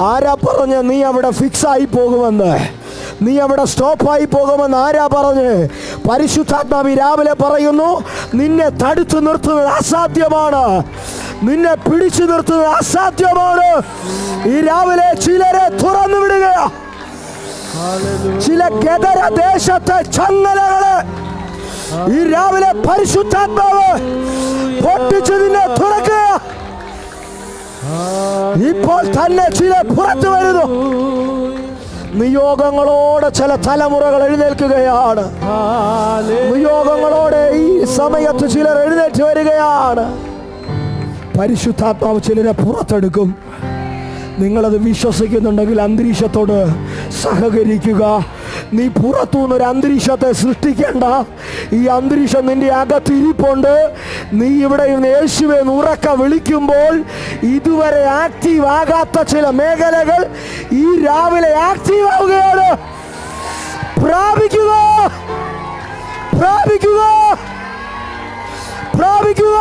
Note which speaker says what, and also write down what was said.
Speaker 1: ആരാ പറഞ്ഞ് നീ അവിടെ ഫിക്സായി പോകുമെന്ന്? നീ അവിടെ സ്റ്റോപ്പായി പോകുമെന്ന് ആരാ പറഞ്ഞ്? പരിശുദ്ധാത്മാവ് രാവിലെ പറയുന്നു, നിന്നെ തടുത്തു നിർത്തുന്നത് അസാധ്യമാണ്, നിന്നെ പിടിച്ചു നിർത്തുന്നത് അസാധ്യമാണ്. ഈ രാവിലെ ചിലരെ തുറന്നു വിടുകയാ. ചില ഗദര ദേശത്തെ ചങ്ങലകള് ഈ രാവിലെ പരിശുദ്ധാത്മാവ് പൊട്ടിച്ച് നിന്നെ തുറക്കുക. ഇപ്പോൾ തന്നെ ചില പുറത്തു വരുന്നു. നിയോഗങ്ങളോടെ ചില തലമുറകൾ എഴുന്നേൽക്കുകയാണ്. നിയോഗങ്ങളോടെ ഈ സമയത്ത് ചിലർ എഴുന്നേറ്റ് വരികയാണ്. പരിശുദ്ധാത്മാവ് ചിലരെ പുറത്തെടുക്കും. നിങ്ങളത് വിശ്വസിക്കുന്നുണ്ടെങ്കിൽ അന്തരീക്ഷത്തോട് സഹകരിക്കുക. നീ പുറത്തുനിന്നൊരു അന്തരീക്ഷത്തെ സൃഷ്ടിക്കേണ്ട. ഈ അന്തരീക്ഷം നിന്റെ അകത്തിരിപ്പുണ്ട്. നീ ഇവിടെ യേശുവെ ഉറക്ക വിളിക്കുമ്പോൾ ഇതുവരെ ആക്റ്റീവ് ആകാത്ത ചില മേഖലകൾ ഈ രാവിലെ ആക്റ്റീവ് ആവുകയാണ്. പ്രാപിക്കുക, പ്രാപിക്കുക, പ്രാപിക്കുക.